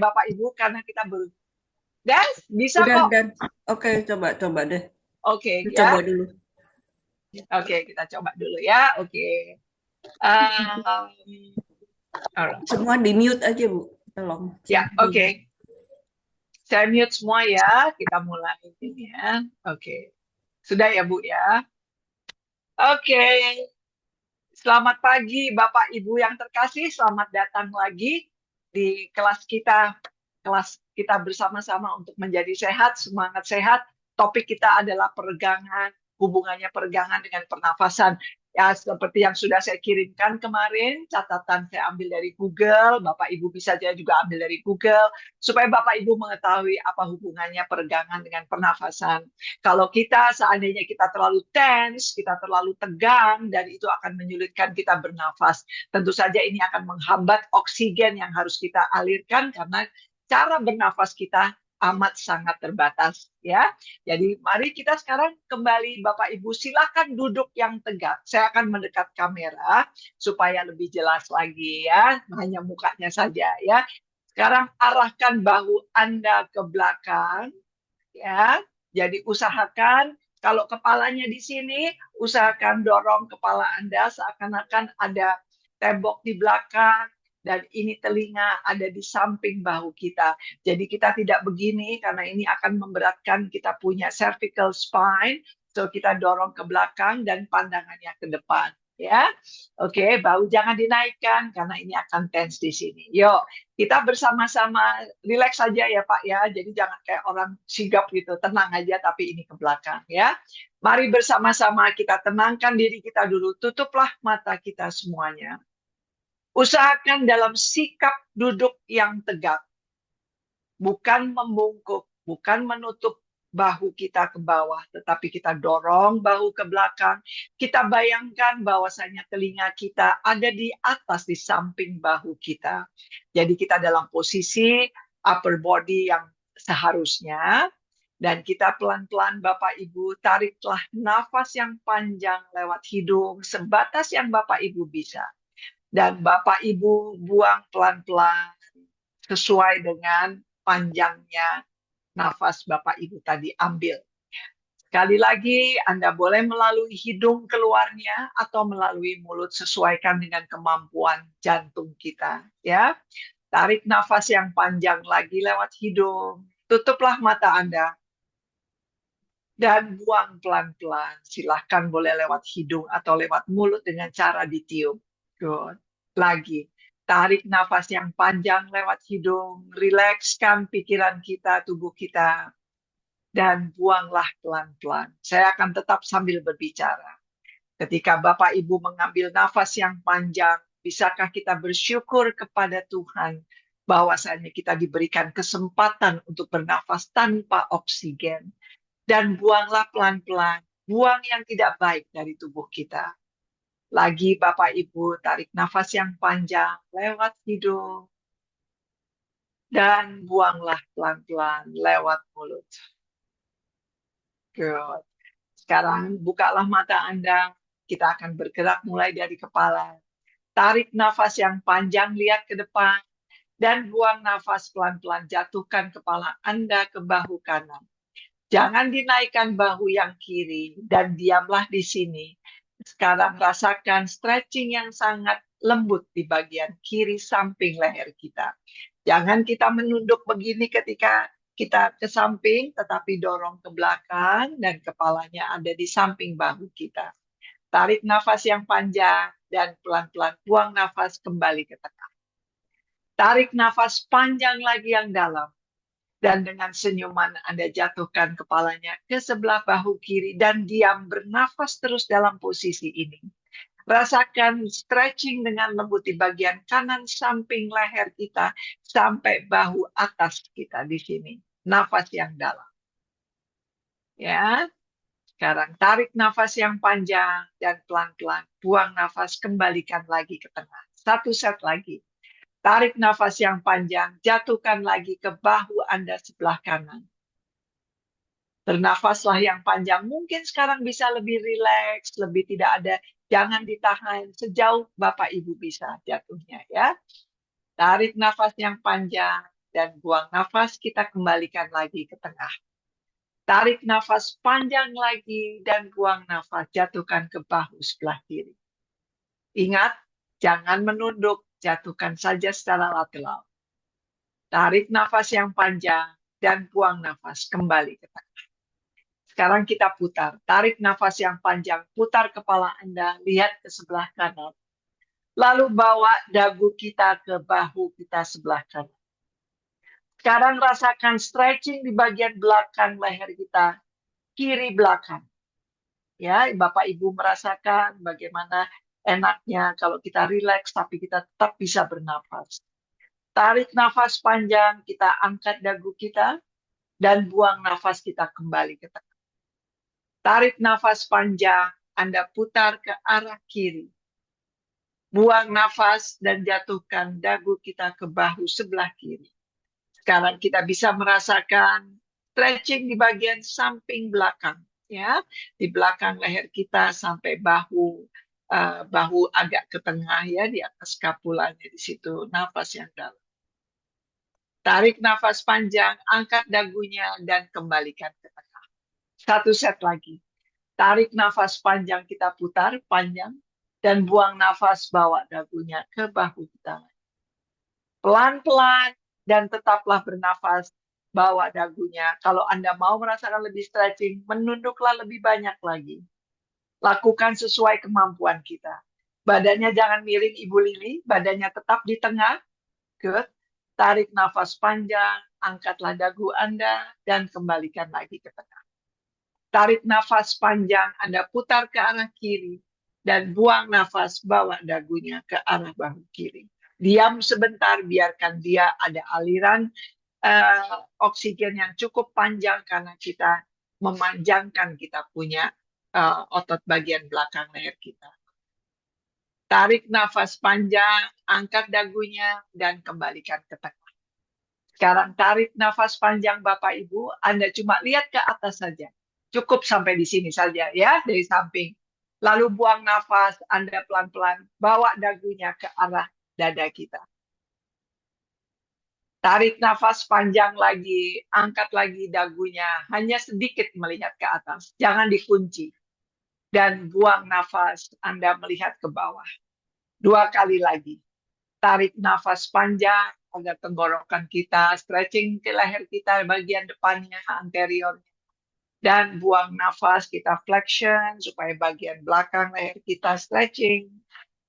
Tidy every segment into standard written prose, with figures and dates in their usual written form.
Bapak Ibu karena kita dan bisa Udah, kok. dan oke, coba deh. Oke ya. Coba dulu. Oke, kita coba dulu ya. Oke. Um, alright. Semua di mute aja, Bu. Tolong. Ya, Semua di oke. mute. Saya mute semua ya. Kita mulai ini ya. Oke. Sudah ya, Bu ya. Oke. Selamat pagi Bapak Ibu yang terkasih. Selamat datang lagi di kelas kita bersama-sama untuk menjadi sehat, semangat sehat. Topik kita adalah peregangan, hubungannya peregangan dengan pernafasan. Ya, seperti yang sudah saya kirimkan kemarin, catatan saya ambil dari Google, Bapak Ibu bisa juga ambil dari Google, supaya Bapak Ibu mengetahui apa hubungannya peregangan dengan pernafasan. Kalau kita seandainya kita terlalu tense, kita terlalu tegang, dan itu akan menyulitkan kita bernafas. Tentu saja ini akan menghambat oksigen yang harus kita alirkan karena cara bernafas kita amat sangat terbatas ya. Jadi mari kita sekarang kembali Bapak Ibu silakan duduk yang tegak. Saya akan mendekat kamera supaya lebih jelas lagi ya, hanya mukanya saja ya. Sekarang arahkan bahu Anda ke belakang ya. Jadi usahakan kalau kepalanya di sini, usahakan dorong kepala Anda seakan-akan ada tembok di belakang dan ini telinga ada di samping bahu kita. Jadi kita tidak begini karena ini akan memberatkan kita punya cervical spine. So kita dorong ke belakang dan pandangannya ke depan. Ya, oke, bahu jangan dinaikkan karena ini akan tense di sini. Yuk, kita bersama-sama relax saja ya Pak ya. Jadi jangan kayak orang sigap gitu, tenang aja tapi ini ke belakang ya. Mari bersama-sama kita tenangkan diri kita dulu. Tutuplah mata kita semuanya. Usahakan dalam sikap duduk yang tegak, bukan membungkuk, bukan menutup bahu kita ke bawah, tetapi kita dorong bahu ke belakang. Kita bayangkan bahwasanya telinga kita ada di atas, di samping bahu kita. Jadi kita dalam posisi upper body yang seharusnya. Dan kita pelan-pelan Bapak Ibu tariklah nafas yang panjang lewat hidung sebatas yang Bapak Ibu bisa. Dan Bapak Ibu buang pelan-pelan sesuai dengan panjangnya nafas Bapak Ibu tadi ambil. Sekali lagi, Anda boleh melalui hidung keluarnya atau melalui mulut sesuaikan dengan kemampuan jantung kita. Ya, tarik nafas yang panjang lagi lewat hidung. Tutuplah mata Anda dan buang pelan-pelan. Silahkan boleh lewat hidung atau lewat mulut dengan cara ditiup. Good. Lagi. Tarik nafas yang panjang lewat hidung, rilekskan pikiran kita, tubuh kita, dan buanglah pelan-pelan. Saya akan tetap sambil berbicara. Ketika Bapak Ibu mengambil nafas yang panjang, bisakah kita bersyukur kepada Tuhan bahwasanya kita diberikan kesempatan untuk bernafas tanpa oksigen. Dan buanglah pelan-pelan, buang yang tidak baik dari tubuh kita. Lagi Bapak Ibu tarik nafas yang panjang lewat hidung dan buanglah pelan-pelan lewat mulut. Good. Sekarang bukalah mata Anda. Kita akan bergerak mulai dari kepala. Tarik nafas yang panjang, lihat ke depan. Dan buang nafas pelan-pelan, jatuhkan kepala Anda ke bahu kanan. Jangan dinaikkan bahu yang kiri dan diamlah di sini. Sekarang rasakan stretching yang sangat lembut di bagian kiri samping leher kita. Jangan kita menunduk begini ketika kita ke samping, tetapi dorong ke belakang dan kepalanya ada di samping bahu kita. Tarik nafas yang panjang dan pelan-pelan buang nafas kembali ke tengah. Tarik nafas panjang lagi yang dalam. Dan dengan senyuman Anda jatuhkan kepalanya ke sebelah bahu kiri dan diam bernafas terus dalam posisi ini. Rasakan stretching dengan lembut di bagian kanan samping leher kita sampai bahu atas kita di sini. Nafas yang dalam. Ya, sekarang tarik nafas yang panjang dan pelan-pelan buang nafas, kembalikan lagi ke tengah. Satu set lagi. Tarik nafas yang panjang, jatuhkan lagi ke bahu Anda sebelah kanan. Bernafaslah yang panjang. Mungkin sekarang bisa lebih rileks, lebih tidak ada. Jangan ditahan sejauh Bapak Ibu bisa jatuhnya ya. Tarik nafas yang panjang dan buang nafas, kita kembalikan lagi ke tengah. Tarik nafas panjang lagi dan buang nafas, jatuhkan ke bahu sebelah kiri. Ingat, jangan menunduk, jatuhkan saja secara lateral. Tarik nafas yang panjang dan buang nafas, kembali ke tengah. Sekarang kita putar. Tarik nafas yang panjang, putar kepala Anda, lihat ke sebelah kanan. Lalu bawa dagu kita ke bahu kita sebelah kanan. Sekarang rasakan stretching di bagian belakang leher kita, kiri belakang. Ya, Bapak Ibu merasakan bagaimana enaknya kalau kita rileks tapi kita tetap bisa bernafas. Tarik nafas panjang, kita angkat dagu kita dan buang nafas kita kembali ke tengah. Tarik nafas panjang, Anda putar ke arah kiri. Buang nafas dan jatuhkan dagu kita ke bahu sebelah kiri. Sekarang kita bisa merasakan stretching di bagian samping belakang, ya, di belakang leher kita sampai bahu, bahu agak ke tengah, ya, di atas kapulanya di situ. Nafas yang dalam. Tarik nafas panjang, angkat dagunya dan kembalikan ke tengah. Satu set lagi. Tarik nafas panjang, kita putar panjang dan buang nafas, bawa dagunya ke bahu kita. Pelan-pelan dan tetaplah bernafas, bawa dagunya. Kalau Anda mau merasakan lebih stretching, menunduklah lebih banyak lagi. Lakukan sesuai kemampuan kita. Badannya jangan miring Ibu Lili, badannya tetap di tengah. Good. Tarik nafas panjang, angkatlah dagu Anda, dan kembalikan lagi ke tengah. Tarik nafas panjang, Anda putar ke arah kiri, dan buang nafas, bawa dagunya ke arah bahu kiri. Diam sebentar, biarkan dia ada aliran oksigen yang cukup panjang karena kita memanjangkan kita punya otot bagian belakang leher kita. Tarik nafas panjang, angkat dagunya, dan kembalikan ke tengah. Sekarang tarik nafas panjang Bapak Ibu, Anda cuma lihat ke atas saja. Cukup sampai di sini saja ya, dari samping. Lalu buang nafas, Anda pelan-pelan bawa dagunya ke arah dada kita. Tarik nafas panjang lagi, angkat lagi dagunya, hanya sedikit melihat ke atas, jangan dikunci. Dan buang nafas, Anda melihat ke bawah. 2 kali lagi. Tarik nafas panjang agar tenggorokan kita, stretching ke leher kita bagian depannya, anteriornya. Dan buang nafas, kita flexion supaya bagian belakang leher kita stretching.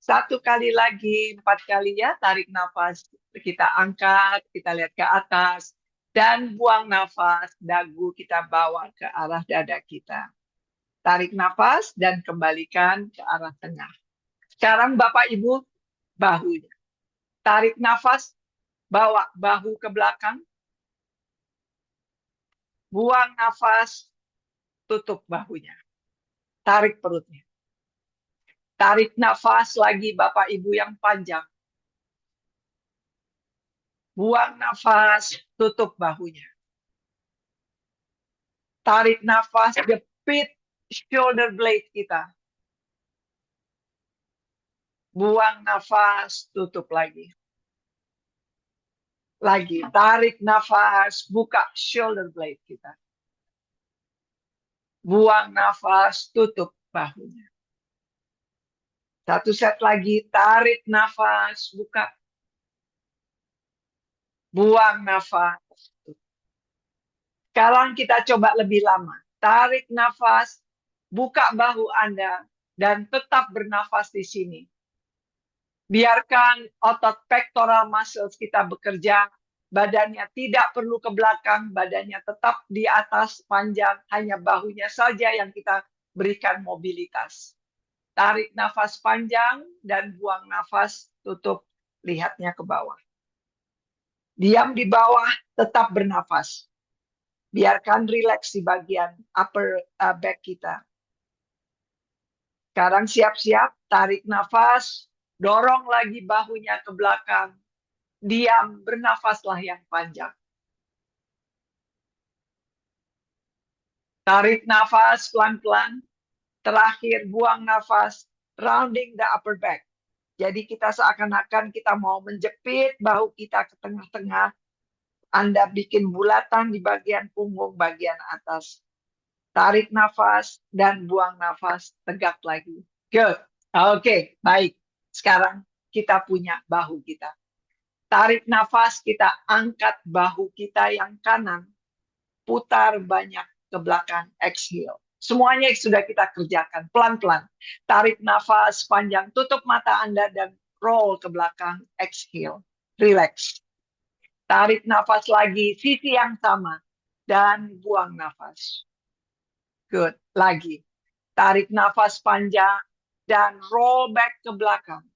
1 kali lagi, 4 kali ya, tarik nafas, kita angkat, kita lihat ke atas, dan buang nafas, dagu kita bawa ke arah dada kita. Tarik nafas dan kembalikan ke arah tengah. Sekarang Bapak Ibu, bahunya. Tarik nafas, bawa bahu ke belakang. Buang nafas, tutup bahunya. Tarik perutnya. Tarik nafas lagi Bapak Ibu yang panjang. Buang nafas, tutup bahunya. Tarik nafas, jepit shoulder blade kita. Buang nafas, tutup lagi. Lagi, tarik nafas, buka shoulder blade kita. Buang nafas, tutup bahunya. 1 set lagi, tarik nafas, buka. Buang nafas. Sekarang kita coba lebih lama. Tarik nafas, buka bahu Anda, dan tetap bernafas di sini. Biarkan otot pectoral muscles kita bekerja, badannya tidak perlu ke belakang, badannya tetap di atas panjang, hanya bahunya saja yang kita berikan mobilitas. Tarik nafas panjang dan buang nafas, tutup, lihatnya ke bawah. Diam di bawah, tetap bernafas. Biarkan rileks di bagian upper back kita. Sekarang siap-siap, tarik nafas, dorong lagi bahunya ke belakang. Diam, bernafaslah yang panjang. Tarik nafas pelan-pelan. Terakhir, buang nafas, rounding the upper back. Jadi kita seakan-akan kita mau menjepit bahu kita ke tengah-tengah. Anda bikin bulatan di bagian punggung bagian atas. Tarik nafas dan buang nafas, tegak lagi. Good. Oke, baik. Sekarang kita punya bahu kita. Tarik nafas, kita angkat bahu kita yang kanan. Putar banyak ke belakang, exhale. Semuanya sudah kita kerjakan pelan-pelan. Tarik nafas panjang, tutup mata Anda dan roll ke belakang, exhale. Relax. Tarik nafas lagi, sisi yang sama. Dan buang nafas. Good. Lagi. Tarik nafas panjang dan roll back ke belakang.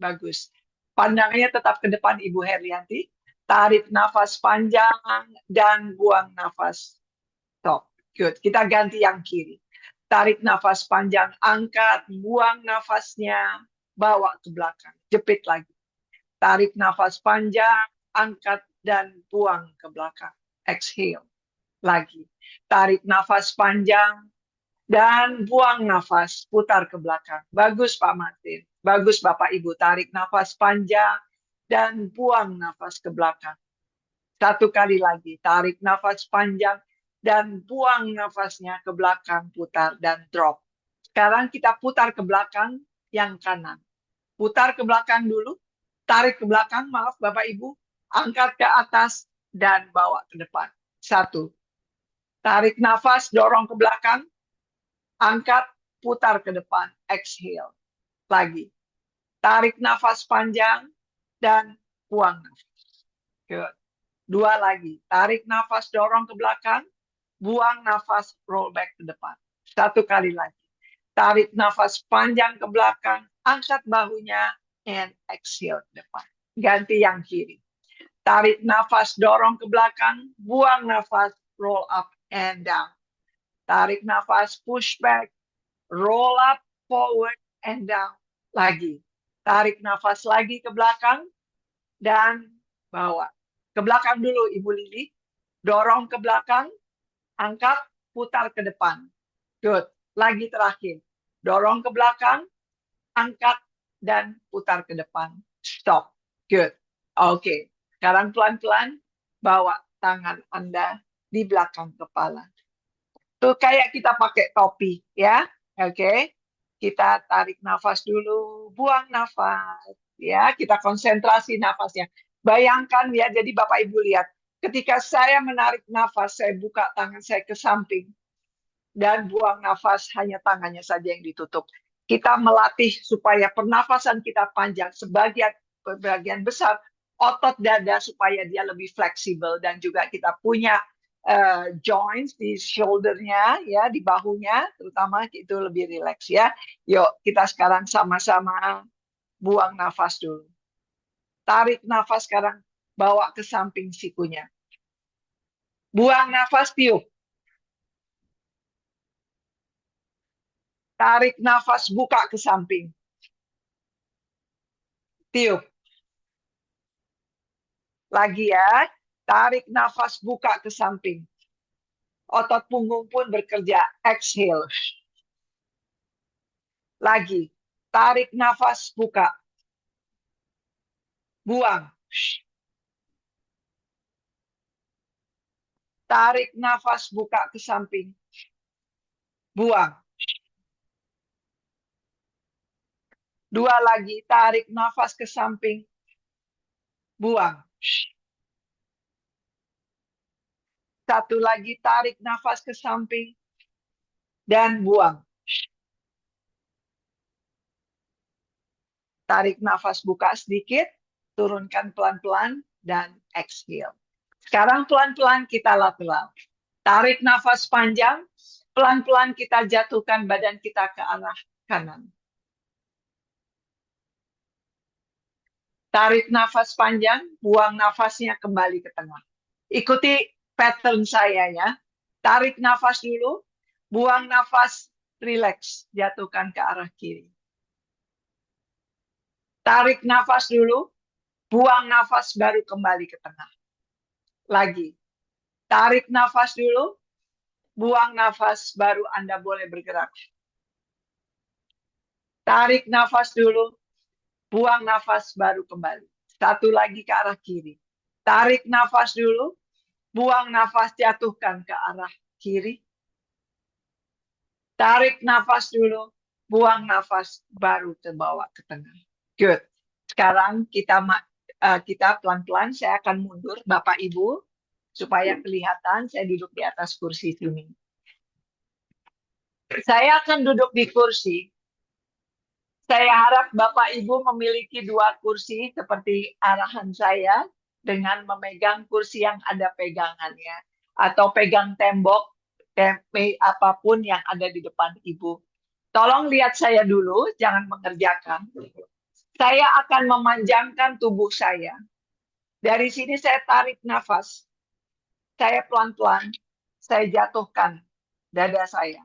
Bagus. Pandangannya tetap ke depan Ibu Herianti. Tarik nafas panjang dan buang nafas. Stop. Good. Kita ganti yang kiri. Tarik nafas panjang, angkat, buang nafasnya, bawa ke belakang. Jepit lagi. Tarik nafas panjang, angkat, dan buang ke belakang. Exhale. Lagi. Tarik nafas panjang, dan buang nafas, putar ke belakang. Bagus Pak Martin. Bagus Bapak Ibu. Tarik nafas panjang, dan buang nafas ke belakang. Satu kali lagi. Tarik nafas panjang, dan buang nafasnya ke belakang, putar, dan drop. Sekarang kita putar ke belakang yang kanan. Putar ke belakang dulu, tarik ke belakang, maaf Bapak Ibu, angkat ke atas, dan bawa ke depan. Satu, tarik nafas, dorong ke belakang, angkat, putar ke depan, exhale. Lagi, tarik nafas panjang, dan buang nafas. Good. Dua lagi, tarik nafas, dorong ke belakang, buang nafas, roll back ke depan. Satu kali lagi. Tarik nafas panjang ke belakang, angkat bahunya, and exhale ke depan. Ganti yang kiri. Tarik nafas, dorong ke belakang, buang nafas, roll up and down. Tarik nafas, push back, roll up, forward and down. Lagi. Tarik nafas lagi ke belakang, dan bawa. Ke belakang dulu Ibu Lili. Dorong ke belakang, angkat, putar ke depan. Good. Lagi terakhir. Dorong ke belakang, angkat, dan putar ke depan. Stop. Good. Oke. Sekarang pelan-pelan bawa tangan Anda di belakang kepala. Tuh kayak kita pakai topi, ya. Oke. Kita tarik nafas dulu, buang nafas. Ya, kita konsentrasi nafasnya. Bayangkan ya, jadi Bapak Ibu lihat. Ketika saya menarik nafas, saya buka tangan saya ke samping. Dan buang nafas, hanya tangannya saja yang ditutup. Kita melatih supaya pernafasan kita panjang. Sebagian besar otot dada supaya dia lebih fleksibel. Dan juga kita punya joints di shouldernya, ya, di bahunya, terutama itu lebih rileks ya. Yuk, kita sekarang sama-sama buang nafas dulu. Tarik nafas sekarang, bawa ke samping sikunya. Buang nafas, tiup. Tarik nafas, buka ke samping. Tiup. Lagi ya, tarik nafas, buka ke samping. Otot punggung pun bekerja. Exhale. Lagi, tarik nafas, buka. Buang. Tarik nafas, buka ke samping. Buang. Dua lagi, tarik nafas ke samping. Buang. Satu lagi, tarik nafas ke samping. Dan buang. Tarik nafas, buka sedikit. Turunkan pelan-pelan. Dan exhale. Sekarang pelan-pelan kita lateral. Tarik nafas panjang. Pelan-pelan kita jatuhkan badan kita ke arah kanan. Tarik nafas panjang, buang nafasnya kembali ke tengah. Ikuti pattern saya ya. Tarik nafas dulu, buang nafas, relax, jatuhkan ke arah kiri. Tarik nafas dulu, buang nafas, baru kembali ke tengah. Lagi. Tarik nafas dulu, buang nafas, baru Anda boleh bergerak. Tarik nafas dulu, buang nafas, baru kembali. Satu lagi ke arah kiri. Tarik nafas dulu, Buang nafas, jatuhkan ke arah kiri. Tarik nafas dulu. Buang nafas, baru terbawa ke tengah. Good. Sekarang kita pelan-pelan, saya akan mundur, Bapak Ibu, supaya kelihatan saya duduk di atas kursi sini. Saya akan duduk di kursi. Saya harap Bapak Ibu memiliki 2 kursi seperti arahan saya dengan memegang kursi yang ada pegangannya atau pegang tembok, apapun yang ada di depan Ibu. Tolong lihat saya dulu, jangan mengerjakan. Saya akan memanjangkan tubuh saya. Dari sini saya tarik nafas. Saya pelan-pelan, saya jatuhkan dada saya.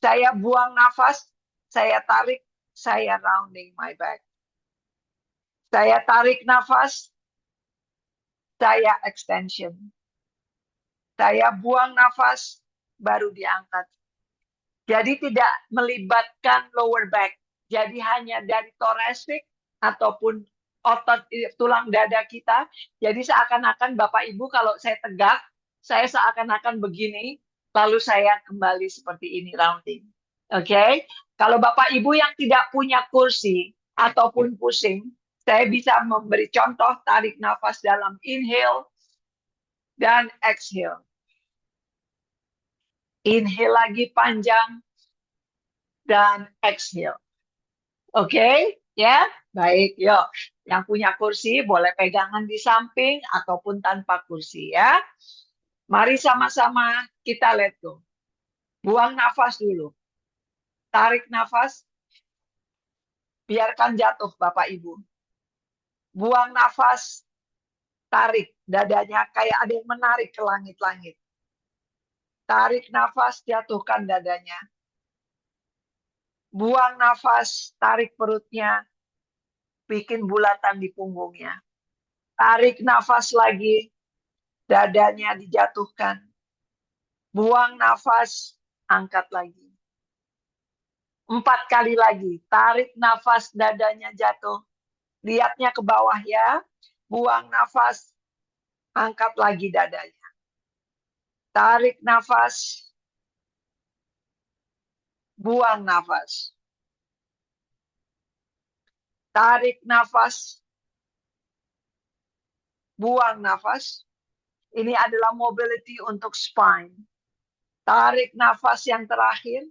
Saya buang nafas, saya tarik, saya rounding my back. Saya tarik nafas, saya extension. Saya buang nafas, baru diangkat. Jadi tidak melibatkan lower back. Jadi hanya dari thoracic ataupun otot tulang dada kita. Jadi seakan-akan Bapak Ibu kalau saya tegak, saya seakan-akan begini, lalu saya kembali seperti ini rounding. Oke? Kalau Bapak Ibu yang tidak punya kursi ataupun pusing, saya bisa memberi contoh tarik nafas dalam inhale dan exhale. Inhale lagi panjang dan exhale. Oke, ya, baik. Yuk, yang punya kursi boleh pegangan di samping ataupun tanpa kursi ya. Mari sama-sama kita let go. Buang nafas dulu. Tarik nafas. Biarkan jatuh Bapak Ibu. Buang nafas. Tarik dadanya kayak ada yang menarik ke langit-langit. Tarik nafas, jatuhkan dadanya. Buang nafas, tarik perutnya. Bikin bulatan di punggungnya. Tarik nafas lagi. Dadanya dijatuhkan. Buang nafas, angkat lagi. 4 kali lagi. Tarik nafas, dadanya jatuh. Lihatnya ke bawah ya. Buang nafas, angkat lagi dadanya. Tarik nafas. Buang nafas. Tarik nafas. Buang nafas. Ini adalah mobility untuk spine. Tarik nafas yang terakhir.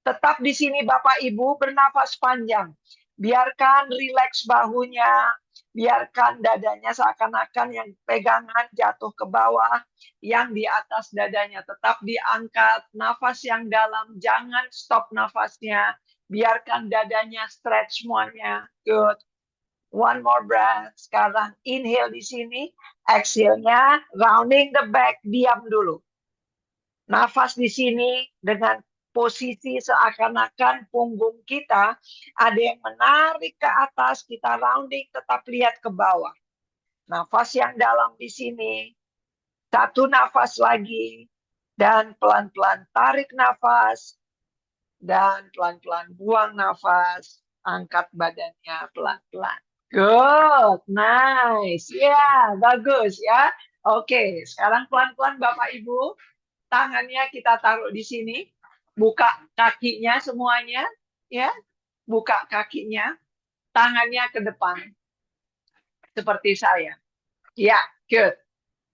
Tetap di sini Bapak Ibu bernafas panjang. Biarkan rileks bahunya. Biarkan dadanya seakan-akan yang pegangan jatuh ke bawah. Yang di atas dadanya tetap diangkat. Nafas yang dalam. Jangan stop nafasnya. Biarkan dadanya stretch semuanya. Good. One more breath. Sekarang inhale di sini. Exhale-nya rounding the back. Diam dulu. Nafas di sini dengan posisi seakan-akan punggung kita ada yang menarik ke atas, kita rounding, tetap lihat ke bawah. Nafas yang dalam di sini. 1 nafas lagi. Dan pelan-pelan tarik nafas. Dan pelan-pelan buang nafas. Angkat badannya pelan-pelan. Good, nice. Ya, bagus ya. Oke, sekarang pelan-pelan Bapak Ibu. Tangannya kita taruh di sini, buka kakinya semuanya, ya, buka kakinya, tangannya ke depan, seperti saya. Ya, good.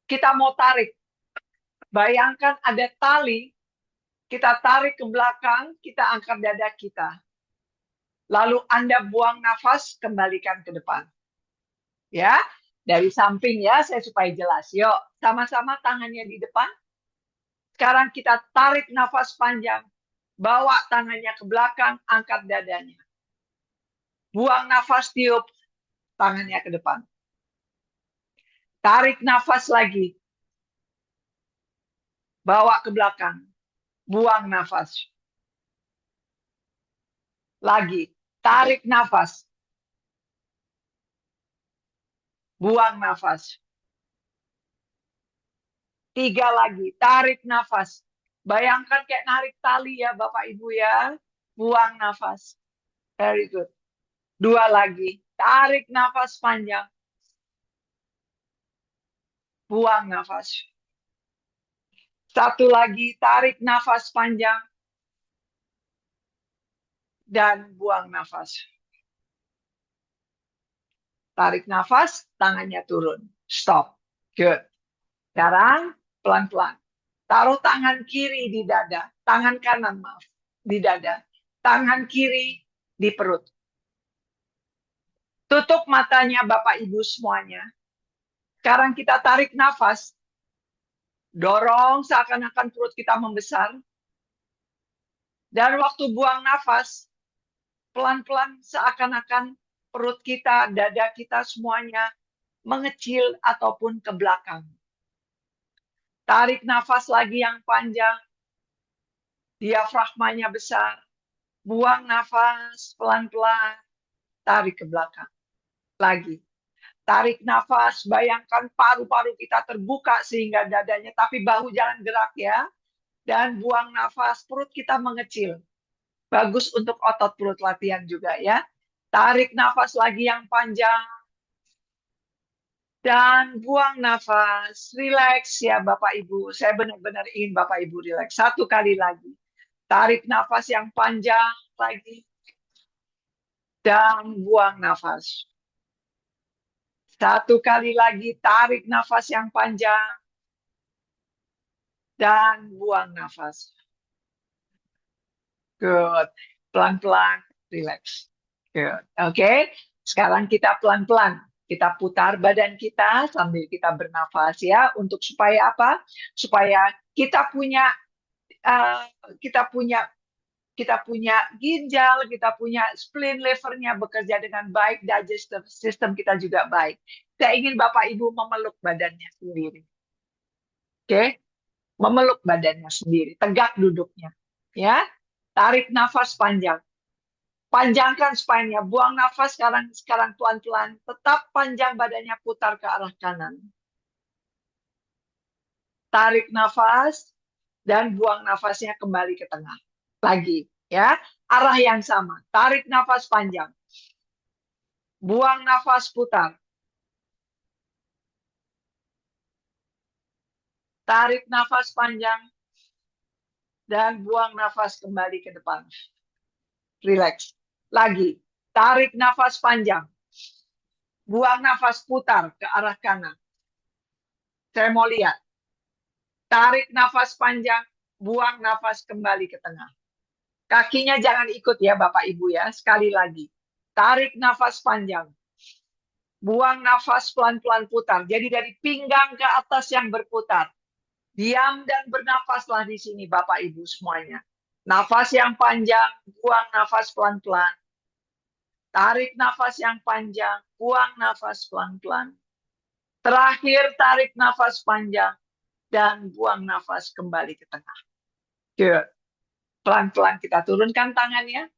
Kita mau tarik. Bayangkan ada tali, kita tarik ke belakang, kita angkat dada kita. Lalu Anda buang nafas, kembalikan ke depan. Ya, dari samping ya, saya supaya jelas. Yuk, sama-sama tangannya di depan. Sekarang kita tarik nafas panjang. Bawa tangannya ke belakang, angkat dadanya. Buang nafas, tiup tangannya ke depan. Tarik nafas lagi. Bawa ke belakang. Buang nafas. Lagi. Tarik nafas. Buang nafas. 3 lagi. Tarik nafas. Bayangkan kayak narik tali ya Bapak Ibu ya. Buang nafas. Very good. 2 lagi. Tarik nafas panjang. buang nafas. Satu lagi, tarik nafas panjang dan buang nafas. Tarik nafas, tangannya turun. Stop. Good. Sekarang pelan-pelan. Taruh tangan kiri di dada. Tangan kanan, maaf. Di dada. Tangan kiri di perut. Tutup matanya Bapak Ibu semuanya. Sekarang kita tarik nafas. Dorong seakan-akan perut kita membesar. Dan waktu buang nafas, pelan-pelan seakan-akan perut kita, dada kita semuanya mengecil ataupun ke belakang. Tarik nafas lagi yang panjang. Diafragmanya besar. Buang nafas pelan-pelan. Tarik ke belakang. Lagi. Tarik nafas. Bayangkan paru-paru kita terbuka sehingga dadanya. Tapi bahu jangan gerak ya. Dan buang nafas. Perut kita mengecil. Bagus untuk otot perut latihan juga ya. Tarik nafas lagi yang panjang. Dan buang nafas. Relax ya Bapak Ibu. Saya benar-benar ingin Bapak Ibu relax. Satu kali lagi. Tarik nafas yang panjang lagi. Dan buang nafas. Satu kali lagi. Tarik nafas yang panjang. Dan buang nafas. Good. Pelan-pelan. Relax. Good. Oke. Sekarang kita pelan-pelan. Kita putar badan kita sambil kita bernafas ya. Untuk supaya apa? Supaya kita punya ginjal, kita punya spleen, livernya bekerja dengan baik, digestive system kita juga baik. Saya ingin Bapak Ibu memeluk badannya sendiri. Oke? Memeluk badannya sendiri, tegak duduknya. Ya. Tarik nafas panjang. Panjangkan spine-nya, buang nafas sekarang pelan-pelan. Tetap panjang badannya, putar ke arah kanan. Tarik nafas dan buang nafasnya kembali ke tengah. Lagi, ya. Arah yang sama. Tarik nafas panjang. Buang nafas, putar. Tarik nafas panjang dan buang nafas kembali ke depan. Relax. Lagi. Tarik nafas panjang. Buang nafas, putar ke arah kanan. Saya mau lihat. Tarik nafas panjang, buang nafas kembali ke tengah. Kakinya jangan ikut ya Bapak Ibu ya. Sekali lagi. Tarik nafas panjang. Buang nafas pelan-pelan putar. Jadi dari pinggang ke atas yang berputar. Diam dan bernafaslah di sini Bapak Ibu semuanya. Nafas yang panjang, buang nafas pelan-pelan. Tarik nafas yang panjang, buang nafas pelan-pelan. Terakhir tarik nafas panjang dan buang nafas kembali ke tengah. Good. Pelan-pelan kita turunkan tangannya.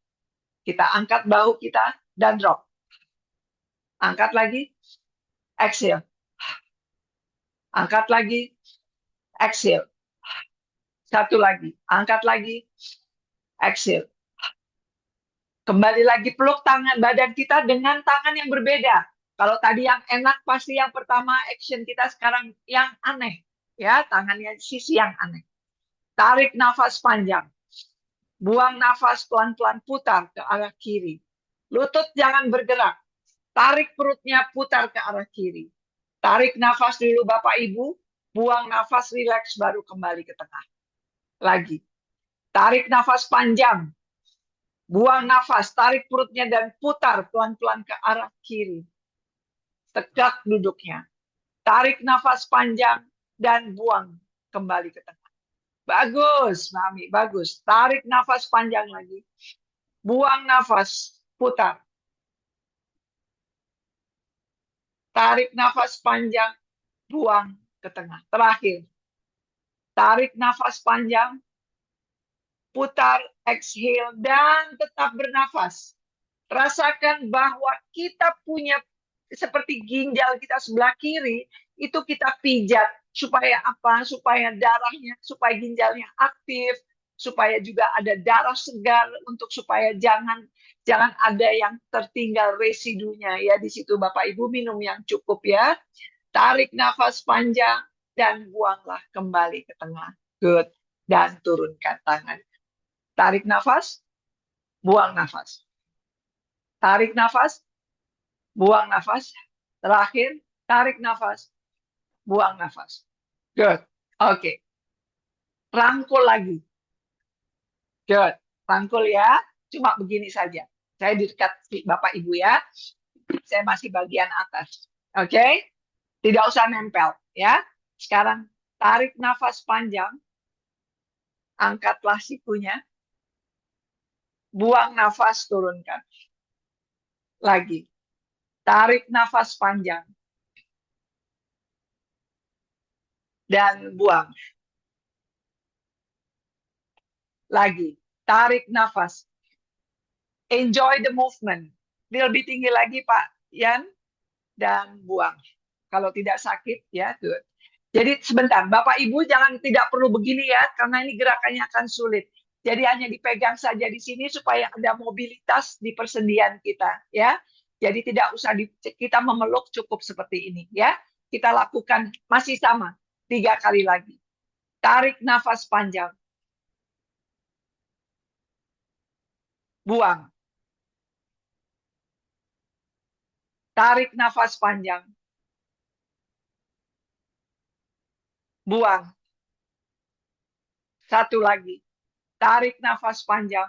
Kita angkat bahu kita dan drop. Angkat lagi. Exhale. Angkat lagi. Exhale. Satu lagi. Angkat lagi. Exhale. Kembali lagi peluk tangan badan kita dengan tangan yang berbeda. Kalau tadi yang enak pasti yang pertama action kita, sekarang yang aneh. Ya, tangannya sisi yang aneh. Tarik nafas panjang. Buang nafas pelan-pelan, putar ke arah kiri. Lutut jangan bergerak. Tarik perutnya, putar ke arah kiri. Tarik nafas dulu Bapak Ibu. Buang nafas, relax, baru kembali ke tengah. Lagi. Tarik nafas panjang. Buang nafas, tarik perutnya dan putar pelan-pelan ke arah kiri. Tegak duduknya. Tarik nafas panjang dan buang kembali ke tengah. Bagus, Mami, bagus. Tarik nafas panjang lagi. Buang nafas, putar. Tarik nafas panjang, buang ke tengah. Terakhir. Tarik nafas panjang, putar, exhale, dan tetap bernafas. Rasakan bahwa kita punya seperti ginjal kita sebelah kiri, itu kita pijat. Supaya apa? Supaya darahnya, supaya ginjalnya aktif, supaya juga ada darah segar, untuk supaya jangan ada yang tertinggal residunya ya di situ. Bapak Ibu minum yang cukup ya. Tarik nafas panjang dan buanglah kembali ke tengah. Good. Dan turunkan tangan. Tarik nafas, buang nafas. Tarik nafas, buang nafas. Terakhir, tarik nafas, buang nafas. Good. Oke. Rangkul lagi. Good. Rangkul ya. Cuma begini saja. Saya di dekat Bapak Ibu ya. Saya masih bagian atas. Oke? Tidak usah nempel ya. Sekarang tarik nafas panjang. Angkatlah sikunya. Buang nafas, turunkan. Lagi. Tarik nafas panjang. Dan buang. Lagi. Tarik nafas. Enjoy the movement. Dia lebih tinggi lagi Pak Yan. Dan buang. Kalau tidak sakit ya. Good. Jadi sebentar, Bapak Ibu jangan tidak perlu begini ya, karena ini gerakannya akan sulit. Jadi hanya dipegang saja di sini supaya ada mobilitas di persendian kita ya. Jadi tidak usah kita memeluk, cukup seperti ini ya. Kita lakukan masih sama 3 kali lagi. Tarik nafas panjang. Buang. Tarik nafas panjang. Buang. Satu lagi. Tarik nafas panjang.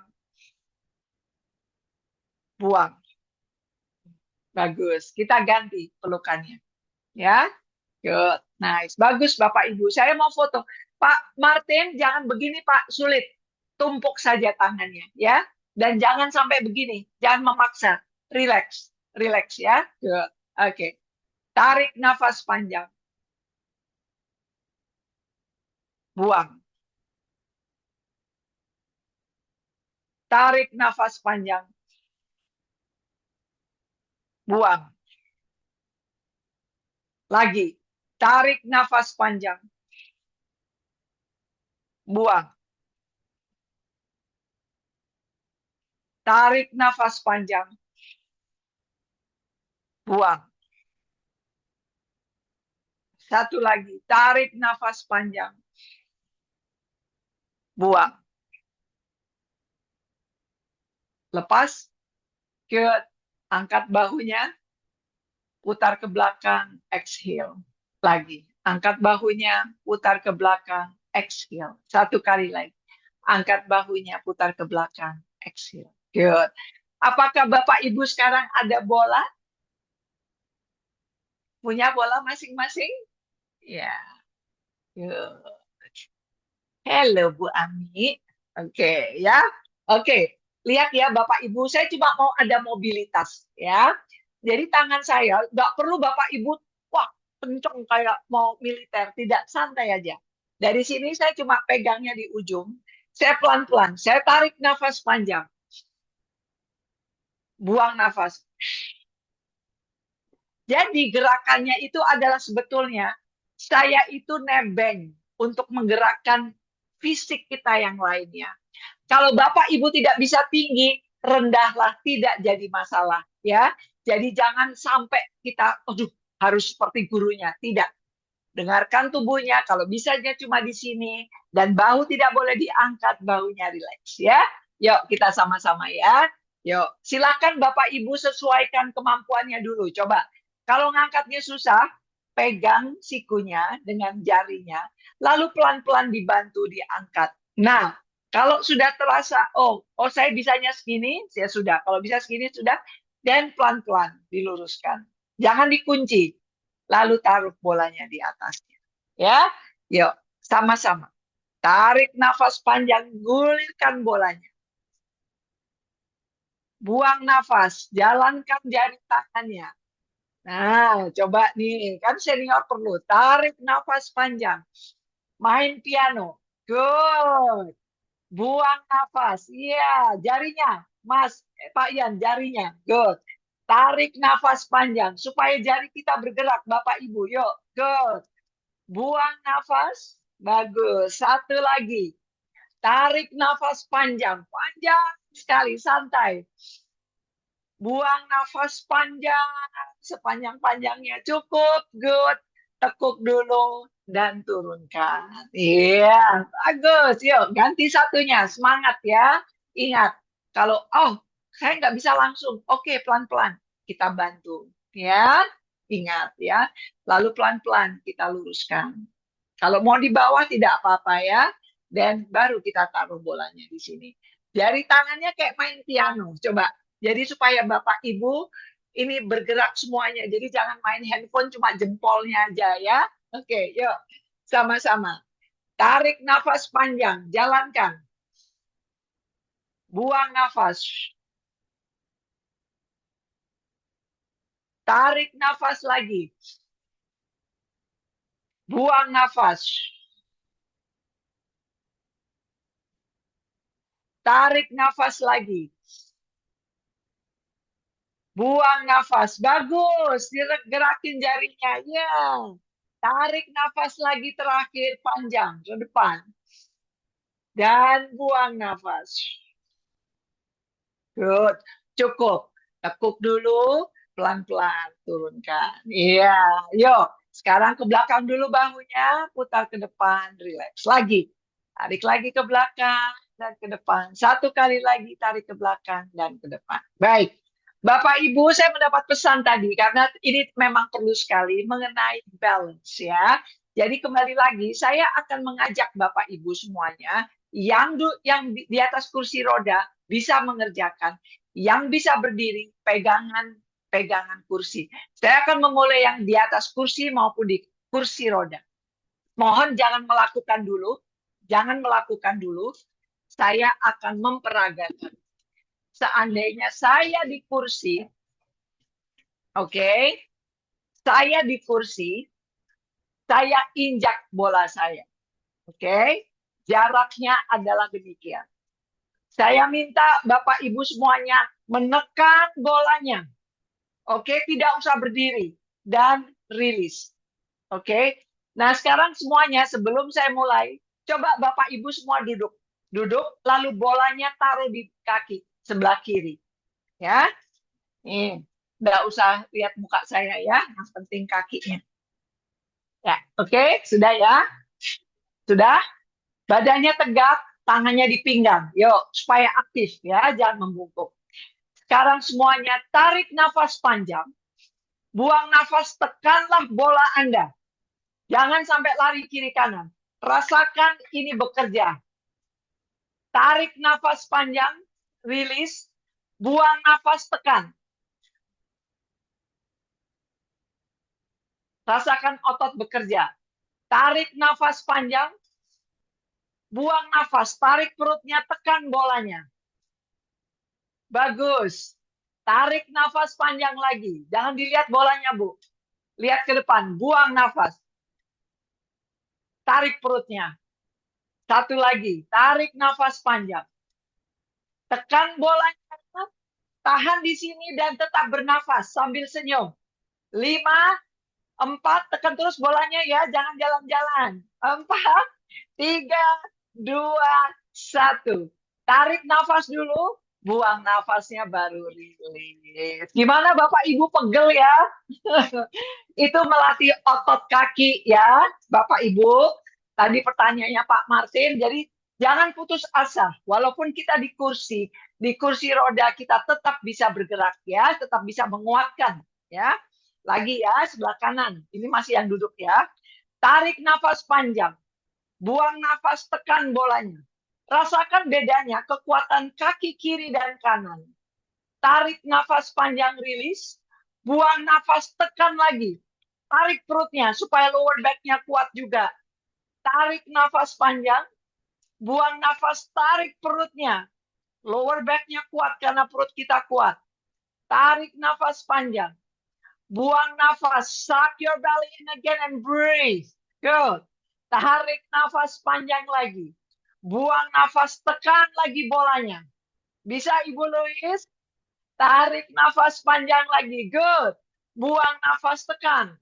Buang. Bagus. Kita ganti pelukannya. Ya. Good. Nice. Bagus Bapak Ibu. Saya mau foto. Pak Martin, jangan begini Pak. Sulit. Tumpuk saja tangannya. Ya. Dan jangan sampai begini. Jangan memaksa. Relax. Relax ya. Good. Oke. Tarik nafas panjang. Buang. Tarik nafas panjang. Buang. Lagi. Tarik nafas panjang. Buang. Tarik nafas panjang. Buang. Satu lagi. Tarik nafas panjang. Buang. Lepas. Good. Angkat bahunya. Putar ke belakang. Exhale. Lagi. Angkat bahunya. Putar ke belakang. Exhale. Satu kali lagi. Angkat bahunya. Putar ke belakang. Exhale. Good. Apakah Bapak Ibu sekarang ada bola? Punya bola masing-masing? Ya. Good. Halo Bu Ami. Oke ya. Oke. Lihat ya Bapak Ibu, saya cuma mau ada mobilitas ya. Jadi tangan saya nggak perlu Bapak Ibu wah kenceng kayak mau militer, tidak, santai aja. Dari sini saya cuma pegangnya di ujung. Saya pelan-pelan, saya tarik nafas panjang. Buang nafas. Jadi gerakannya itu adalah sebetulnya saya itu nebeng untuk menggerakkan fisik kita yang lainnya. Kalau Bapak Ibu tidak bisa tinggi, rendahlah, tidak jadi masalah ya. Jadi jangan sampai kita aduh harus seperti gurunya, tidak. Dengarkan tubuhnya, kalau bisanya cuma di sini dan bahu tidak boleh diangkat, bahunya rileks ya. Yuk kita sama-sama ya. Yuk, silakan Bapak Ibu sesuaikan kemampuannya dulu. Coba. Kalau ngangkatnya susah, pegang sikunya dengan jarinya, lalu pelan-pelan dibantu diangkat. Nah, kalau sudah terasa, oh saya bisanya segini, ya sudah. Kalau bisa segini sudah, dan pelan-pelan diluruskan. Jangan dikunci. Lalu taruh bolanya di atasnya. Ya, yuk sama-sama. Tarik nafas panjang, gulirkan bolanya. Buang nafas, jalankan jari tangannya. Nah, coba nih, kan senior perlu. Tarik nafas panjang. Main piano. Good. Buang nafas. Iya, jarinya. Mas, Pak Yan, jarinya. Good. Tarik nafas panjang. Supaya jari kita bergerak, Bapak Ibu. Yuk, good. Buang nafas. Bagus. Satu lagi. Tarik nafas panjang. Panjang sekali, santai. Buang nafas panjang, sepanjang-panjangnya. Cukup, good. tekuk dulu dan turunkan. Iya, bagus. Yuk, ganti satunya. Semangat ya. Ingat, kalau saya nggak bisa langsung. Oke, pelan-pelan kita bantu. Ya, ingat ya. Lalu pelan-pelan kita luruskan. Kalau mau di bawah tidak apa-apa ya. Dan baru kita taruh bolanya di sini. Jari tangannya kayak main piano. Coba. Jadi supaya Bapak Ibu ini bergerak semuanya. Jadi jangan main handphone cuma jempolnya aja ya. Oke, yuk. Sama-sama. Tarik nafas panjang. Jalankan. Buang nafas. Tarik nafas lagi. Buang nafas. Tarik nafas lagi. Buang nafas. Bagus. Gerakin jarinya. Ya. Tarik nafas lagi terakhir panjang ke depan. Dan buang nafas. Good. Cukup. Tekuk dulu. Pelan-pelan. Turunkan. Iya. Yuk. Sekarang ke belakang dulu bahunya. Putar ke depan. Relax. Lagi. Tarik lagi ke belakang. Dan ke depan. Satu kali lagi tarik ke belakang. Dan ke depan. Baik. Bapak Ibu, saya mendapat pesan tadi. Karena ini memang perlu sekali mengenai balance ya. Jadi kembali lagi, saya akan mengajak Bapak Ibu semuanya yang di atas kursi roda bisa mengerjakan, yang bisa berdiri pegangan kursi. Saya akan memulai yang di atas kursi maupun di kursi roda. Mohon jangan melakukan dulu. Saya akan memperagakan. Seandainya saya di kursi, oke, saya di kursi, saya injak bola saya. Oke, jaraknya adalah demikian. Saya minta Bapak Ibu semuanya menekan bolanya. Oke, tidak usah berdiri dan rilis. Oke. Nah, sekarang semuanya sebelum saya mulai, coba Bapak Ibu semua duduk. Duduk, lalu bolanya taruh di kaki sebelah kiri. Ya. Nih, nggak usah lihat muka saya ya, yang penting kakinya. Ya, oke, sudah ya? Sudah? Badannya tegak, tangannya di pinggang. Yuk, supaya aktif ya, jangan membungkuk. Sekarang semuanya tarik nafas panjang. Buang nafas, tekanlah bola Anda. Jangan sampai lari kiri kanan. Rasakan ini bekerja. Tarik nafas panjang, rilis. Buang nafas, tekan. Rasakan otot bekerja. Tarik nafas panjang. Buang nafas, tarik perutnya, tekan bolanya. Bagus. Tarik nafas panjang lagi. Jangan dilihat bolanya, Bu. Lihat ke depan. Buang nafas. Tarik perutnya. Satu lagi. Tarik nafas panjang. Tekan bolanya. Tahan di sini dan tetap bernafas sambil senyum. 5, 4. Tekan terus bolanya ya. Jangan jalan-jalan. 4, 3, 2, 1. Tarik nafas dulu. Buang nafasnya baru rilis. Gimana Bapak Ibu, pegel ya? Itu melatih otot kaki ya, Bapak Ibu. Tadi pertanyaannya Pak Martin, jadi jangan putus asa. Walaupun kita di kursi roda kita tetap bisa bergerak ya, tetap bisa menguatkan ya. Lagi ya, sebelah kanan. Ini masih yang duduk ya. Tarik nafas panjang. Buang nafas, tekan bolanya. Rasakan bedanya kekuatan kaki kiri dan kanan. Tarik nafas panjang, rilis. Buang nafas, tekan lagi. Tarik perutnya supaya lower back-nya kuat juga. Tarik nafas panjang. Buang nafas, tarik perutnya. Lower back-nya kuat karena perut kita kuat. Tarik nafas panjang. Buang nafas. Suck your belly in again and breathe. Good. Tarik nafas panjang lagi. Buang nafas, tekan lagi bolanya. Bisa Ibu Louis? Tarik nafas panjang lagi. Good. Buang nafas, tekan.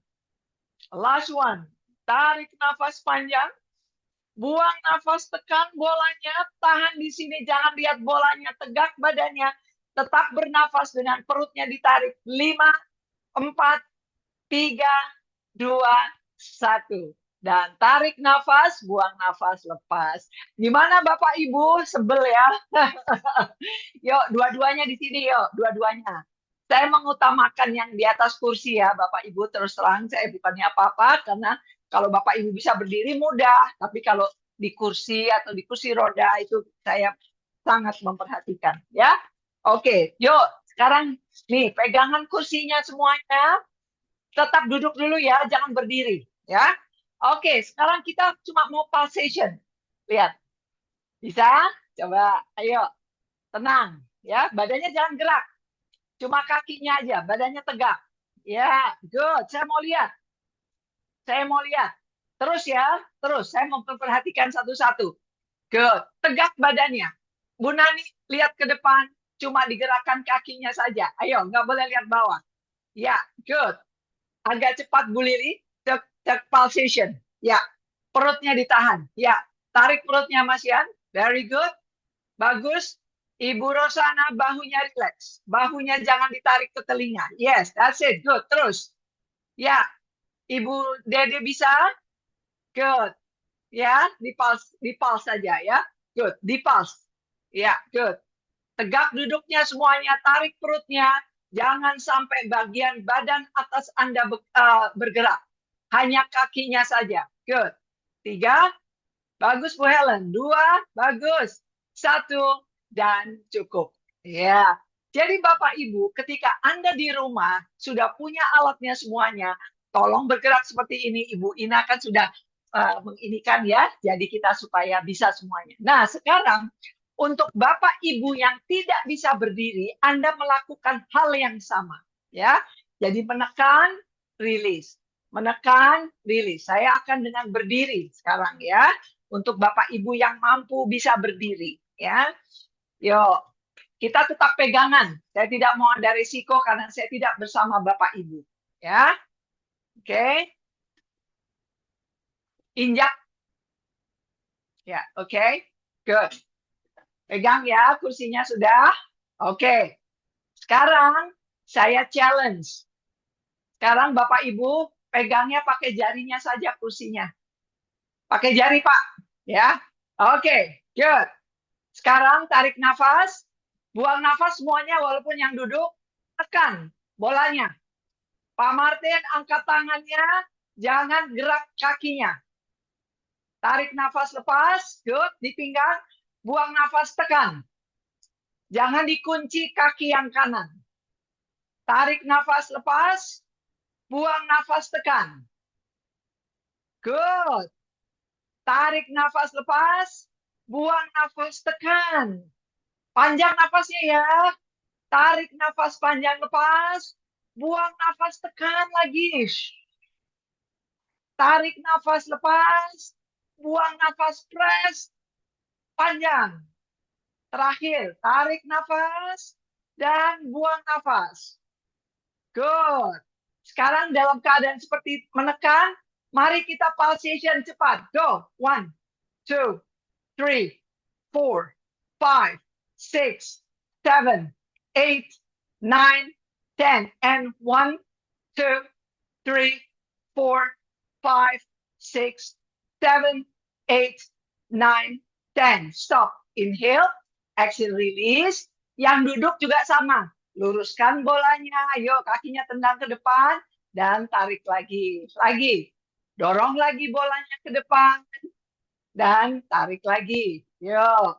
Last one. Tarik nafas panjang. Buang nafas, tekan bolanya. Tahan di sini. Jangan lihat bolanya. Tegak badannya. Tetap bernafas dengan perutnya ditarik. 5, 4, 3, 2, satu. Dan tarik nafas, buang nafas, lepas. Gimana Bapak Ibu? Sebel ya? Yuk, dua-duanya di sini yuk, dua-duanya. Saya mengutamakan yang di atas kursi ya, Bapak Ibu. Terus terang, saya bukannya apa-apa, karena kalau Bapak Ibu bisa berdiri mudah, tapi kalau di kursi atau di kursi roda itu saya sangat memperhatikan ya. Oke, yuk sekarang nih pegangan kursinya semuanya, tetap duduk dulu ya, jangan berdiri ya. Oke, sekarang kita cuma mau pulsation. Lihat, bisa? Coba, ayo, tenang ya, badannya jangan gerak, cuma kakinya aja, badannya tegak. Ya, good. Saya mau lihat. Terus ya, terus. Saya mau memperhatikan satu-satu. Good. Tegak badannya. Bu Nani, lihat ke depan. Cuma digerakkan kakinya saja. Ayo, nggak boleh lihat bawah. Ya, good. Agak cepat Bu Lili. Tek pulsation. Ya, perutnya ditahan. Ya, tarik perutnya Mas Yan. Very good. Bagus. Ibu Rosana, bahunya relax. Bahunya jangan ditarik ke telinga. Yes, that's it. Good. Terus. Ya, Ibu Dede bisa? Good. Ya, dipals saja ya. Good, dipals. Ya, good. Tegak duduknya semuanya, tarik perutnya. Jangan sampai bagian badan atas Anda bergerak. Hanya kakinya saja. Good. 3. Bagus Bu Helen. 2. Bagus. 1. Dan cukup. Ya. Jadi Bapak Ibu, ketika Anda di rumah sudah punya alatnya semuanya, tolong bergerak seperti ini. Ibu Ina kan sudah menginikan ya, jadi kita supaya bisa semuanya. Nah, sekarang untuk Bapak Ibu yang tidak bisa berdiri, Anda melakukan hal yang sama ya. Jadi menekan, rilis. Menekan, rilis. Saya akan dengan berdiri sekarang ya. Untuk Bapak Ibu yang mampu bisa berdiri ya. Yuk, kita tetap pegangan. Saya tidak mau ada risiko karena saya tidak bersama Bapak Ibu ya. Oke. Injak. Ya, oke. Good. Pegang ya, kursinya sudah. Oke. Sekarang saya challenge. Sekarang Bapak Ibu pegangnya pakai jarinya saja kursinya. Pakai jari, Pak. Ya. Oke, good. Sekarang tarik nafas. Buang nafas semuanya walaupun yang duduk. Tekan bolanya. Pak Martin angkat tangannya. Jangan gerak kakinya. Tarik nafas lepas. Good. Di pinggang. Buang nafas tekan. Jangan dikunci kaki yang kanan. Tarik nafas lepas. Buang nafas tekan. Good. Tarik nafas lepas. Buang nafas tekan. Panjang nafasnya ya. Tarik nafas panjang lepas. Buang nafas tekan lagi. Tarik nafas lepas. Buang nafas press. Panjang. Terakhir, tarik nafas dan buang nafas. Good. Sekarang dalam keadaan seperti menekan, mari kita pulsation cepat. Go. 1, 2, 3, 4, 5, 6, 7, 8, 9, 10. And 1, 2, 3, 4, 5, 6, 7, 8, 9, 10. Stop. Inhale. Exhale, release. Yang duduk juga sama. Luruskan bolanya. Ayo, kakinya tendang ke depan. Dan tarik lagi. Lagi. Dorong lagi bolanya ke depan. Dan tarik lagi. Yuk.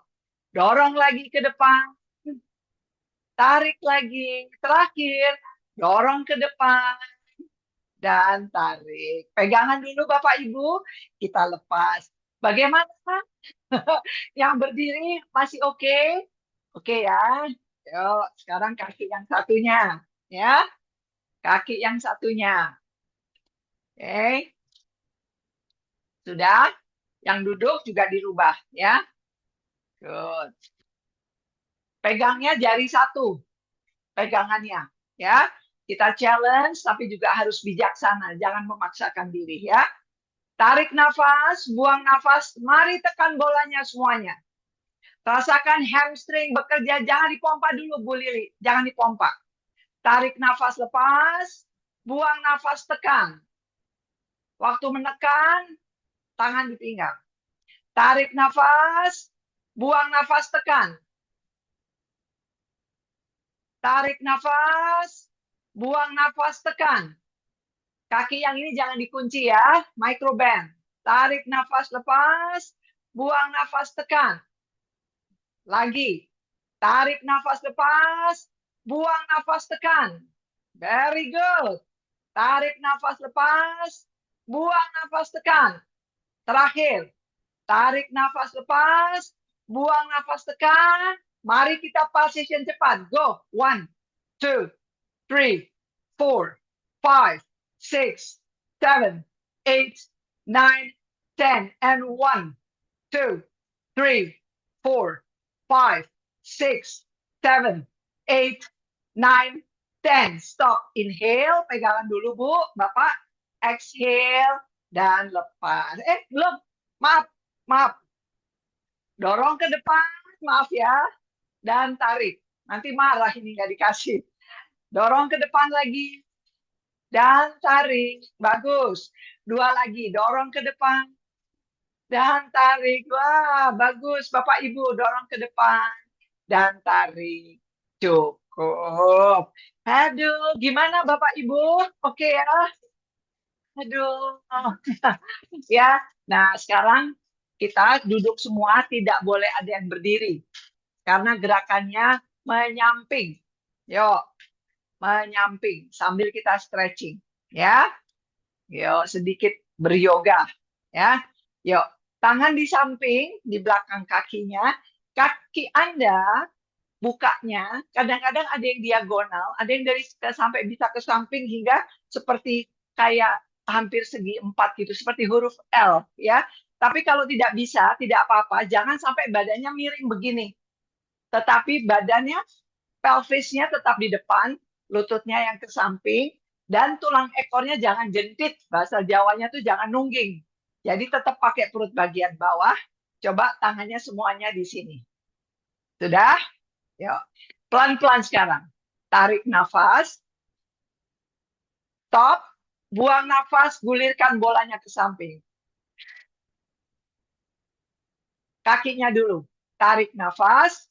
Dorong lagi ke depan. Tarik lagi. Terakhir. Dorong ke depan. Dan tarik. Pegangan dulu Bapak Ibu. Kita lepas. Bagaimana? Yang berdiri masih oke? Oke ya. Yuk, sekarang kaki yang satunya. Ya. Kaki yang satunya. Oke. Sudah. Yang duduk juga dirubah. Ya. Good. Pegangnya jari satu. Pegangannya. Ya. Kita challenge, tapi juga harus bijaksana. Jangan memaksakan diri ya. Tarik nafas, buang nafas. Mari tekan bolanya semuanya. Rasakan hamstring bekerja. Jangan dipompa dulu, Bu Lili. Jangan dipompa. Tarik nafas lepas. Buang nafas tekan. Waktu menekan, tangan di pinggang. Tarik nafas, buang nafas, tekan. Tarik nafas, buang nafas, tekan. Kaki yang ini jangan dikunci ya, microband. Tarik nafas, lepas, buang nafas, tekan. Lagi. Tarik nafas, lepas, buang nafas, tekan. Very good. Tarik nafas, lepas, buang nafas, tekan. Terakhir, tarik nafas, lepas, buang nafas, tekan. Mari kita pulsation cepat. Go. 1, 2, 3, 4, 5, 6, 7, 8, 9, 10. And 1, 2, 3, 4, 5, 6, 7, 8, 9, 10. Stop. Inhale. Pegangan dulu, Bu. Bapak. Exhale. Dan lepas. Belum. Maaf. Maaf. Dorong ke depan. Maaf ya. Dan tarik. Nanti marah ini nggak dikasih. Dorong ke depan lagi. Dan tarik. Bagus. 2 lagi. Dorong ke depan. Dan tarik. Wah, bagus. Bapak Ibu, dorong ke depan. Dan tarik. Cukup. Aduh, gimana Bapak Ibu? Oke ya? Aduh. Ya. Nah, sekarang kita duduk semua, tidak boleh ada yang berdiri. Karena gerakannya menyamping. Yuk, menyamping sambil kita stretching. Ya. Yuk, sedikit beryoga. Ya. Yuk, tangan di samping, di belakang kakinya. Kaki Anda bukanya, kadang-kadang ada yang diagonal, ada yang dari sampai bisa ke samping hingga seperti kayak hampir segi 4 gitu, seperti huruf L ya. Tapi kalau tidak bisa, tidak apa-apa, jangan sampai badannya miring begini. Tetapi badannya, pelvisnya tetap di depan, lututnya yang ke samping, dan tulang ekornya jangan jentit, bahasa Jawanya tuh jangan nungging. Jadi tetap pakai perut bagian bawah, coba tangannya semuanya di sini. Sudah? Yuk. Pelan-pelan sekarang. Tarik nafas. Stop. Buang nafas, gulirkan bolanya ke samping. Kakinya dulu. Tarik nafas.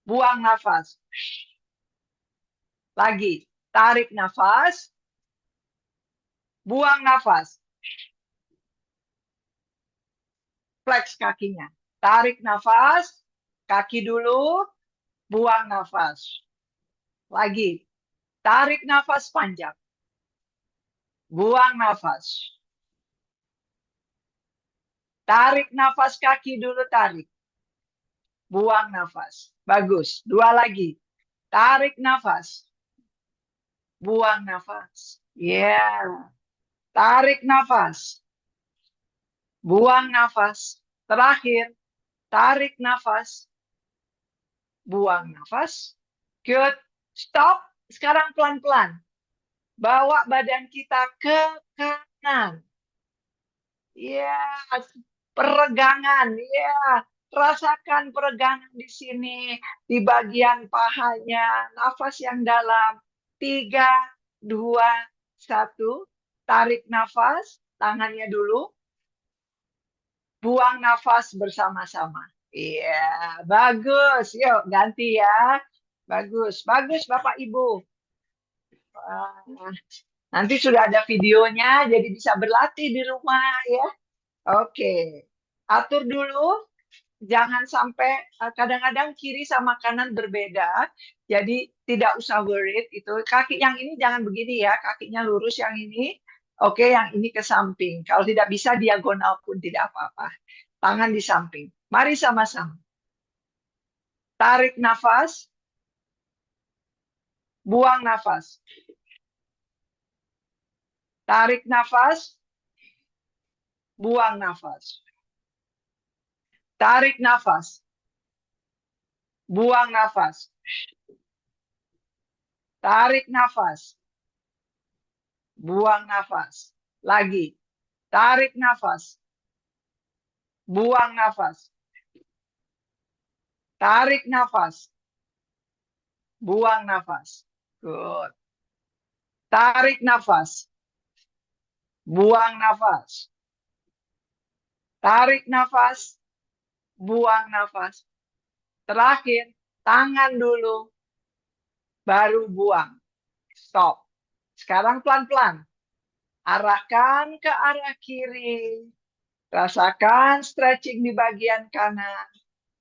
Buang nafas. Lagi. Tarik nafas. Buang nafas. Flex kakinya. Tarik nafas. Kaki dulu. Buang nafas. Lagi. Tarik nafas panjang. Buang nafas. Tarik nafas kaki dulu, tarik. Buang nafas. Bagus. 2 lagi. Tarik nafas. Buang nafas. Yeah. Tarik nafas. Buang nafas. Terakhir. Tarik nafas. Buang nafas. Good. Stop. Sekarang pelan-pelan. Bawa badan kita ke kanan. Yeah. Peregangan. Yeah. Rasakan peregangan di sini. Di bagian pahanya. Nafas yang dalam. 3, 2, 1. Tarik nafas. Tangannya dulu. Buang nafas bersama-sama. Iya, bagus. Yuk, ganti ya. Bagus. Bagus, Bapak Ibu. Wah, nanti sudah ada videonya, jadi bisa berlatih di rumah ya. Oke. Atur dulu. Jangan sampai kadang-kadang kiri sama kanan berbeda. Jadi tidak usah worried itu. Kaki yang ini jangan begini ya, kakinya lurus yang ini. Oke, yang ini ke samping. Kalau tidak bisa diagonal pun tidak apa-apa. Tangan di samping. Mari sama-sama. Tarik nafas. Buang nafas. Tarik nafas. Buang nafas. Tarik nafas. Buang nafas. Tarik nafas. Buang nafas. Lagi. Tarik nafas. Buang nafas. Tarik nafas. Buang nafas. Good. Tarik nafas. buang nafas. Tarik nafas, buang nafas. Terakhir, tangan dulu, baru buang. Stop. Sekarang pelan-pelan. Arahkan ke arah kiri. Rasakan stretching di bagian kanan.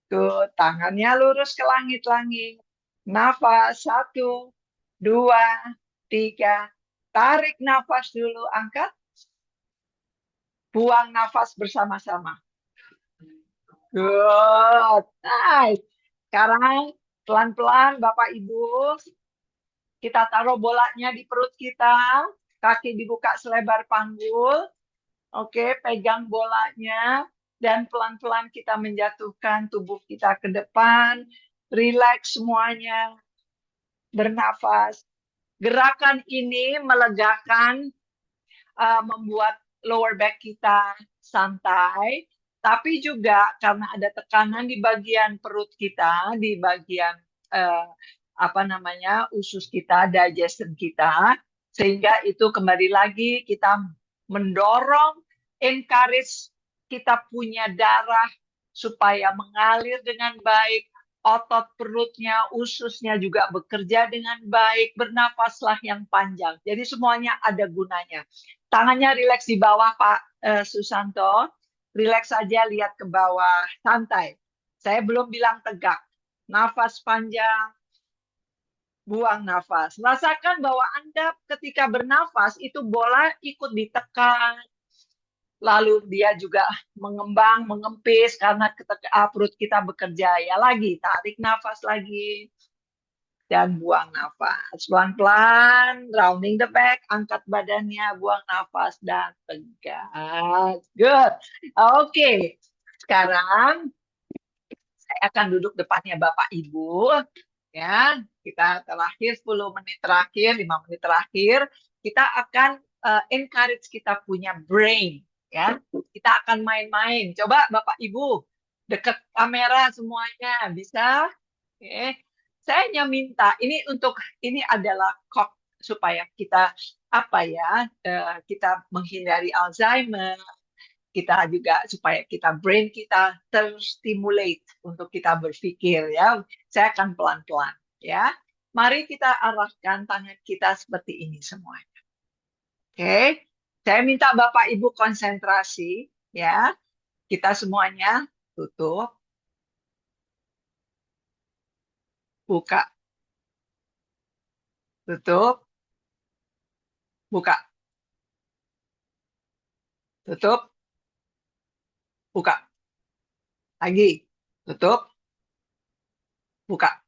Tuh, tangannya lurus ke langit-langit. Nafas, 1, 2, 3. Tarik nafas dulu, angkat. Buang nafas bersama-sama. Good. Nice. Sekarang pelan-pelan Bapak Ibu, kita taruh bolanya di perut kita. Kaki dibuka selebar panggul. Oke, pegang bolanya. Dan pelan-pelan kita menjatuhkan tubuh kita ke depan. Relax semuanya. Bernafas. Gerakan ini melegakan, membuat lower back kita santai. Tapi juga karena ada tekanan di bagian perut kita, di bagian usus kita, digestion kita, sehingga itu kembali lagi kita mendorong, encourage kita punya darah supaya mengalir dengan baik, otot perutnya, ususnya juga bekerja dengan baik, bernafaslah yang panjang. Jadi semuanya ada gunanya. Tangannya rileks di bawah Pak Susanto, rileks saja, lihat ke bawah, santai. Saya belum bilang tegak. Nafas panjang, buang nafas. Rasakan bahwa Anda ketika bernafas itu bola ikut ditekan. Lalu dia juga mengembang, mengempis karena perut kita bekerja. Ya lagi, tarik nafas lagi. Dan buang nafas. Pelan-pelan, rounding the back, angkat badannya, buang nafas, dan tegak. Good. Oke. Sekarang saya akan duduk depannya Bapak Ibu. Ya, kita terakhir 10 menit terakhir, 5 menit terakhir, kita akan encourage kita punya brain. Ya, kita akan main-main. Coba Bapak Ibu, dekat kamera semuanya, bisa? Oke. Saya hanya minta, ini adalah supaya kita kita menghindari Alzheimer, kita juga supaya brain kita terstimulate untuk kita berpikir ya. Saya akan pelan-pelan ya. Mari kita arahkan tangan kita seperti ini semuanya. Oke. Saya minta Bapak Ibu konsentrasi ya. Kita semuanya tutup. Buka. Tutup. Buka. Tutup. Buka. Lagi. Tutup. Buka.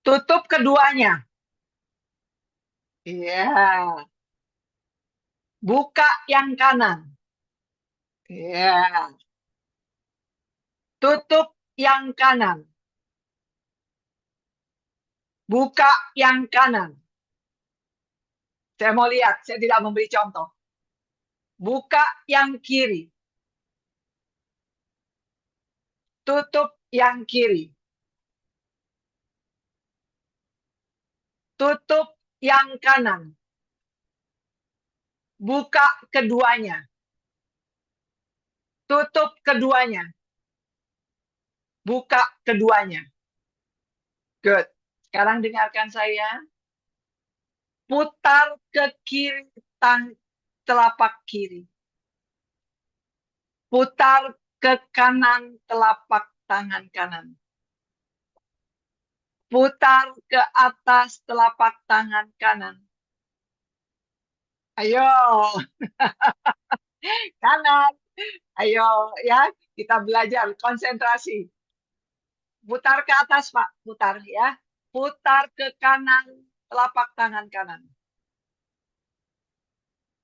Tutup keduanya. Iya. Buka yang kanan. Iya. Tutup yang kanan. Buka yang kanan. Saya mau lihat, saya tidak memberi contoh. Buka yang kiri. Tutup yang kiri. Tutup yang kanan. Buka keduanya. Tutup keduanya. Buka keduanya. Good. Sekarang dengarkan saya. Putar ke kiri telapak kiri. Putar ke kanan telapak tangan kanan. Putar ke atas telapak tangan kanan. Ayo. Kanan. Ayo ya, kita belajar konsentrasi. Putar ke atas, Pak. Putar ya. Putar ke kanan telapak tangan kanan.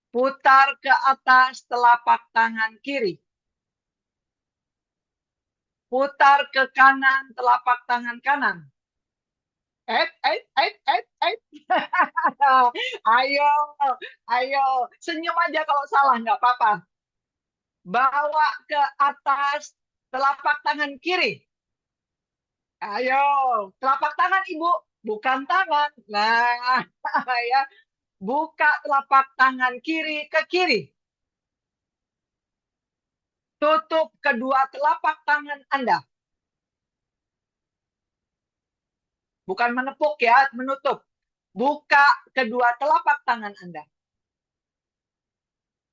Putar ke atas telapak tangan kiri. Putar ke kanan telapak tangan kanan. Ayo, ayo. Senyum aja kalau salah, nggak apa-apa. Bawa ke atas telapak tangan kiri. Ayo, telapak tangan Ibu, bukan tangan. Nah, ya. Buka telapak tangan kiri ke kiri. Tutup kedua telapak tangan Anda. Bukan menepuk ya, menutup. Buka kedua telapak tangan Anda.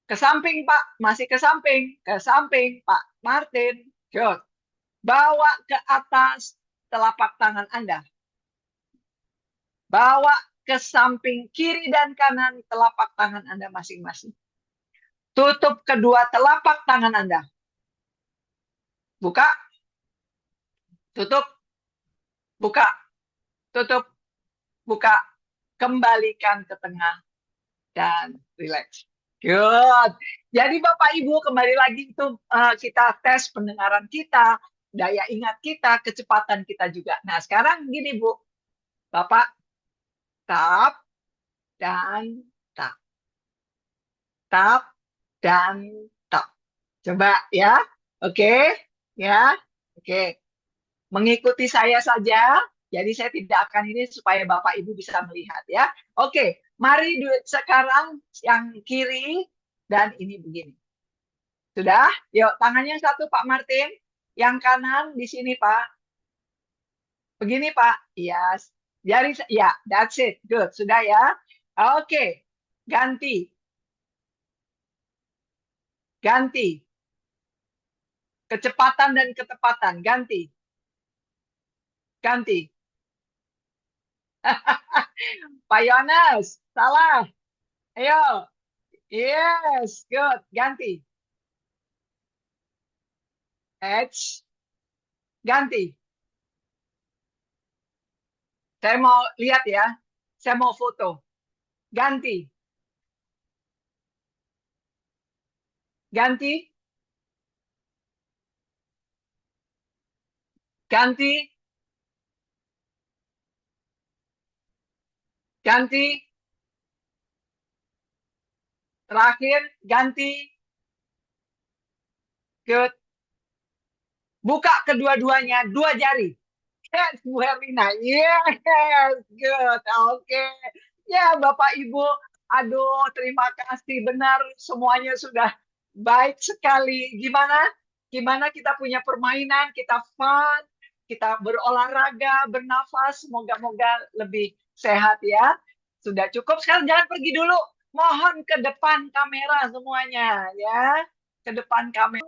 Ke samping, Pak. Masih ke samping. Ke samping, Pak Martin. Good. Bawa ke atas telapak tangan Anda. Bawa ke samping kiri dan kanan telapak tangan Anda masing-masing. Tutup kedua telapak tangan Anda. Buka. Tutup. Buka. Tutup. Buka. Kembalikan ke tengah. Dan relax. Good. Jadi Bapak Ibu kembali lagi itu kita tes pendengaran kita, daya ingat kita, kecepatan kita juga. Nah sekarang gini Bu, Bapak tap dan tap, tap dan tap. Coba ya, oke, ya, oke. Mengikuti saya saja. Jadi saya tidak akan ini supaya Bapak Ibu bisa melihat ya. Oke, mari sekarang yang kiri dan ini begini. Sudah? Yuk, tangannya satu Pak Martin. Yang kanan di sini Pak. Begini Pak. Yes. Jari, ya, that's it. Good. Sudah ya? Oke. Ganti. Ganti. Kecepatan dan ketepatan. Ganti. Ganti. Pak Yones, salah. Ayo. Yes, good. Ganti. H. Ganti. Saya mau lihat ya. Saya mau foto. Ganti. Ganti. Ganti. Ganti. Terakhir. Ganti. Good. Buka kedua-duanya, dua jari. Yes, Bu Herlina. Yes, good. Oke. Ya, Bapak Ibu. Aduh, terima kasih. Benar, semuanya sudah baik sekali. Gimana? Gimana kita punya permainan, kita fun, kita berolahraga, bernafas. Semoga-moga lebih sehat ya. Sudah cukup. Sekarang jangan pergi dulu. Mohon ke depan kamera semuanya ya. Ke depan kamera.